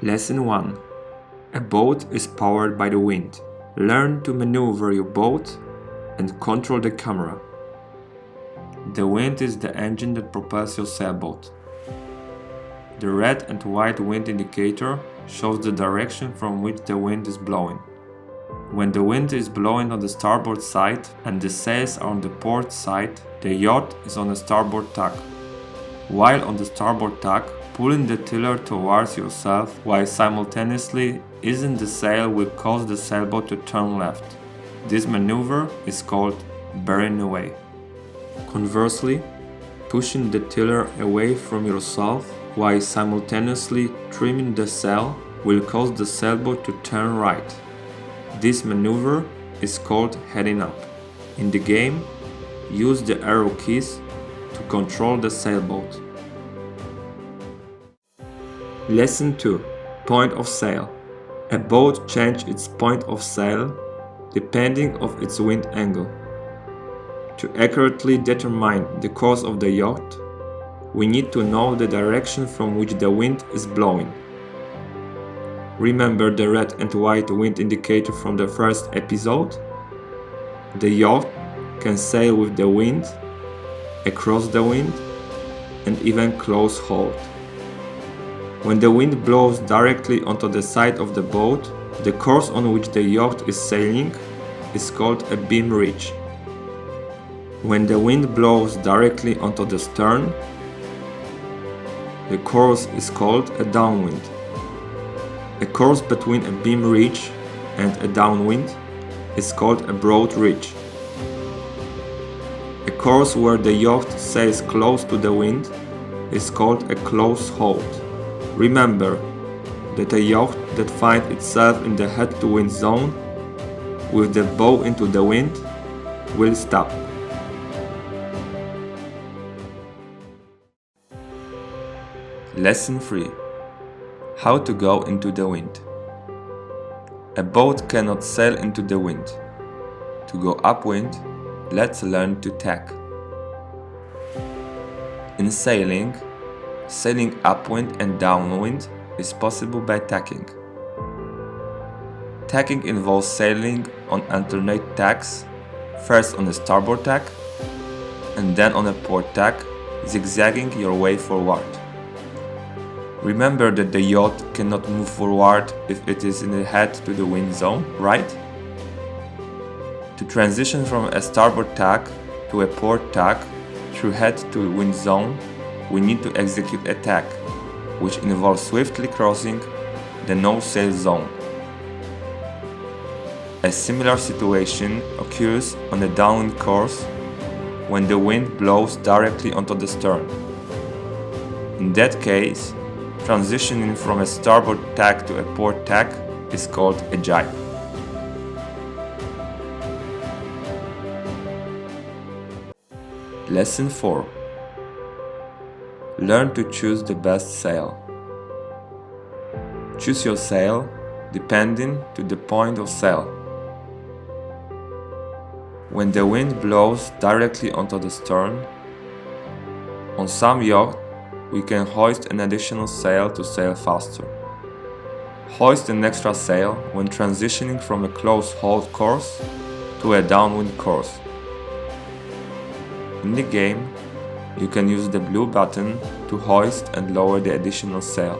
Lesson 1. A boat is powered by the wind. Learn to maneuver your boat and control the camera. The wind is the engine that propels your sailboat. The red and white wind indicator shows the direction from which the wind is blowing. When the wind is blowing on the starboard side and the sails are on the port side, the yacht is on the starboard tack. While on the starboard tack, pulling the tiller towards yourself while simultaneously easing the sail will cause the sailboat to turn left. This maneuver is called bearing away. Conversely, pushing the tiller away from yourself while simultaneously trimming the sail will cause the sailboat to turn right. This maneuver is called heading up. In the game, use the arrow keys to control the sailboat. Lesson 2. Point of sail. A boat changes its point of sail depending on its wind angle. To accurately determine the course of the yacht, we need to know the direction from which the wind is blowing. Remember the red and white wind indicator from the first episode? The yacht can sail with the wind, across the wind, and even close hauled. When the wind blows directly onto the side of the boat, the course on which the yacht is sailing is called a beam ridge. When the wind blows directly onto the stern, the course is called a downwind. A course between a beam ridge and a downwind is called a broad ridge. A course where the yacht sails close to the wind is called a close hauled. Remember that a yacht that finds itself in the head-to-wind zone with the bow into the wind will stop. Lesson 3. How to go into the wind. A boat cannot sail into the wind. To go upwind, let's learn to tack. In sailing upwind and downwind is possible by tacking. Tacking involves sailing on alternate tacks, first on the starboard tack and then on a port tack, zigzagging your way forward. Remember that the yacht cannot move forward if it is in the head to the wind zone, right? To transition from a starboard tack to a port tack through head to wind zone, we need to execute a tack, which involves swiftly crossing the no-sail zone. A similar situation occurs on a downwind course when the wind blows directly onto the stern. In that case, transitioning from a starboard tack to a port tack is called a jibe. Lesson 4. Learn to choose the best sail. Choose your sail depending to the point of sail. When the wind blows directly onto the stern, on some yachts we can hoist an additional sail to sail faster. Hoist an extra sail when transitioning from a close hauled course to a downwind course. In the game, you can use the blue button to hoist and lower the additional sail.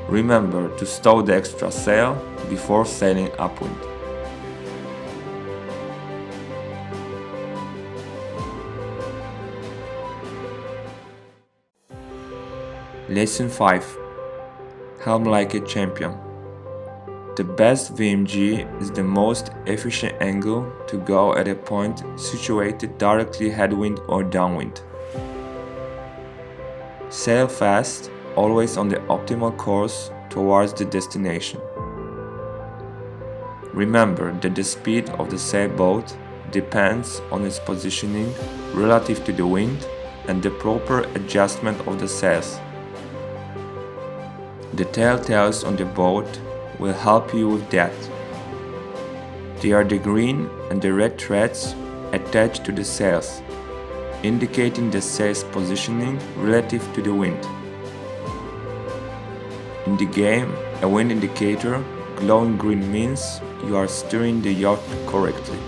Remember to stow the extra sail before sailing upwind. Lesson 5. Helm like a champion. The best VMG is the most efficient angle to go at a point situated directly headwind or downwind. Sail fast, always on the optimal course towards the destination. Remember that the speed of the sailboat depends on its positioning relative to the wind and the proper adjustment of the sails. The telltales on the boat will help you with that. They are the green and the red threads attached to the sails, indicating the sail's positioning relative to the wind. In the game, a wind indicator glowing green means you are steering the yacht correctly.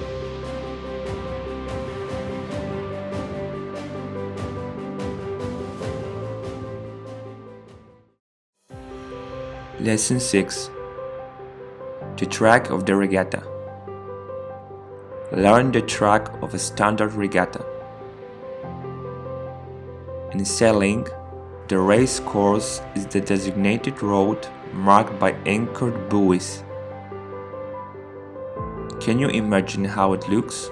Lesson 6. The track of the regatta. Learn the track of a standard regatta. In sailing, the race course is the designated road marked by anchored buoys. Can you imagine how it looks?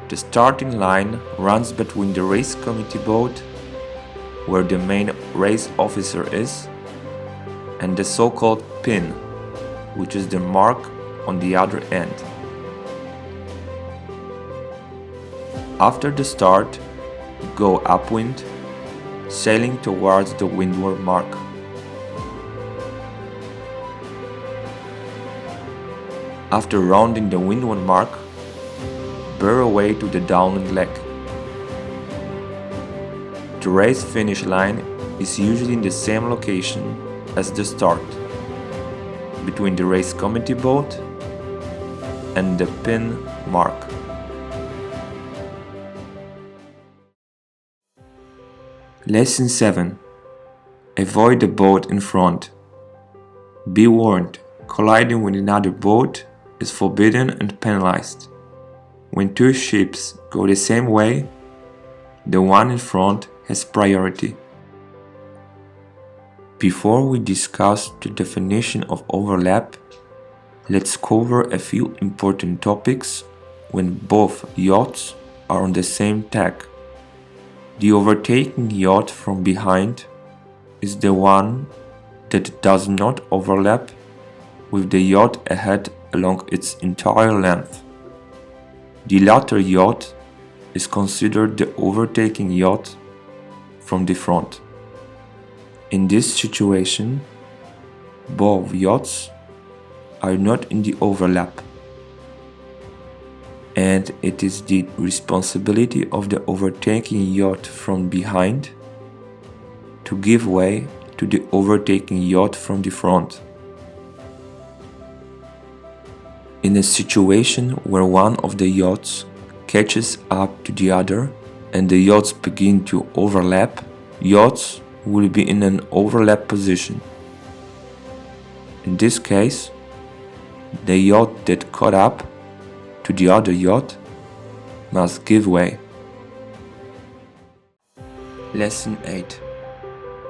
The starting line runs between the race committee boat, where the main race officer is, and the so-called pin, which is the mark on the other end. After the start, go upwind, sailing towards the windward mark. After rounding the windward mark, bear away to the downwind leg. The race finish line is usually in the same location as the start, between the race committee boat and the pin mark. Lesson 7. Avoid the boat in front. Be warned, colliding with another boat is forbidden and penalized. When two ships go the same way, the one in front has priority. Before we discuss the definition of overlap, let's cover a few important topics when both yachts are on the same tack. The overtaking yacht from behind is the one that does not overlap with the yacht ahead along its entire length. The latter yacht is considered the overtaking yacht from the front. In this situation, both yachts are not in the overlap, and it is the responsibility of the overtaking yacht from behind to give way to the overtaking yacht from the front. In a situation where one of the yachts catches up to the other and the yachts begin to overlap, yachts will be in an overlap position. In this case, the yacht that caught up to the other yacht must give way. Lesson 8.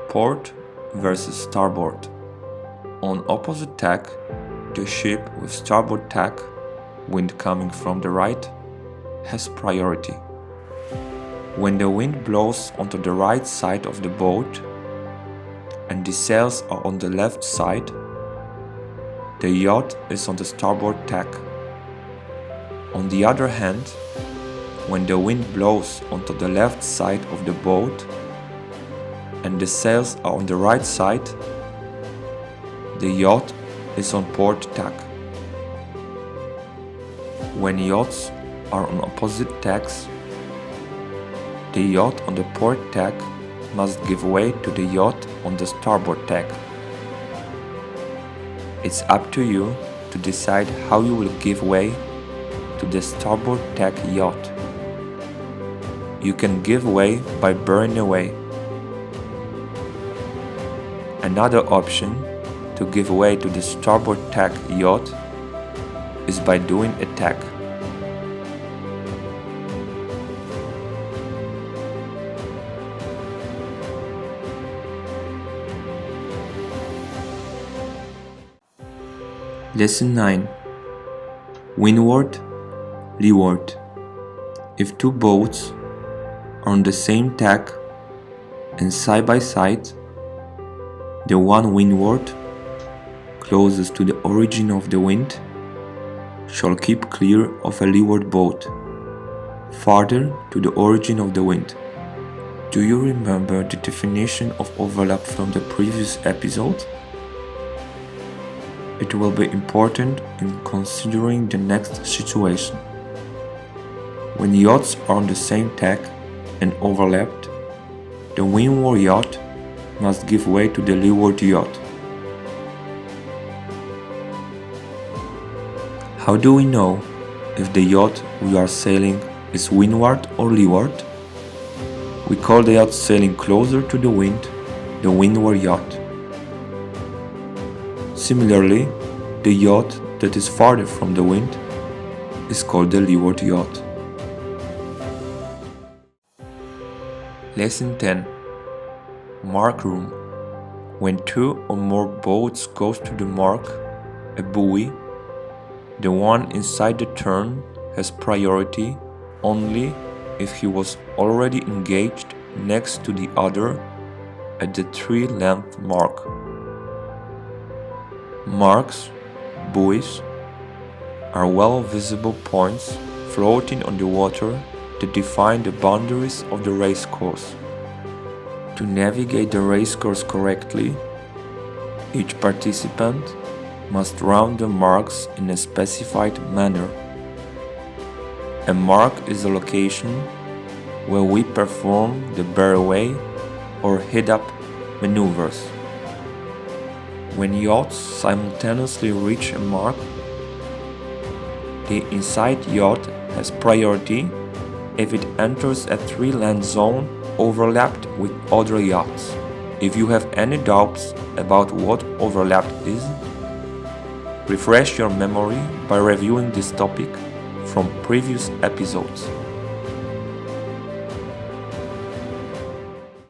Port versus starboard. On opposite tack, the ship with starboard tack, wind coming from the right, has priority. When the wind blows onto the right side of the boat and the sails are on the left side, the yacht is on the starboard tack. On the other hand, when the wind blows onto the left side of the boat and the sails are on the right side, the yacht is on port tack. When yachts are on opposite tacks, the yacht on the port tack must give way to the yacht on the starboard tack. It's up to you to decide how you will give way to the starboard tack yacht. You can give way by bearing away. Another option to give way to the starboard tack yacht is by doing a tack. Lesson 9. Windward, leeward. If two boats are on the same tack and side by side, the one windward, closest to the origin of the wind, shall keep clear of a leeward boat, farther to the origin of the wind. Do you remember the definition of overlap from the previous episode? It will be important in considering the next situation. When yachts are on the same tack and overlapped, the windward yacht must give way to the leeward yacht. How do we know if the yacht we are sailing is windward or leeward? We call the yacht sailing closer to the wind the windward yacht. Similarly, the yacht that is farther from the wind is called the leeward yacht. Lesson 10. Mark room. When two or more boats goes to the mark, a buoy, the one inside the turn has priority only if he was already engaged next to the other at the 3-length mark. Marks, buoys, are well visible points floating on the water that define the boundaries of the race course. To navigate the race course correctly, each participant must round the marks in a specified manner. A mark is a location where we perform the bear away or head-up maneuvers. When yachts simultaneously reach a mark, the inside yacht has priority if it enters a 3-land zone overlapped with other yachts. If you have any doubts about what overlapped is, refresh your memory by reviewing this topic from previous episodes.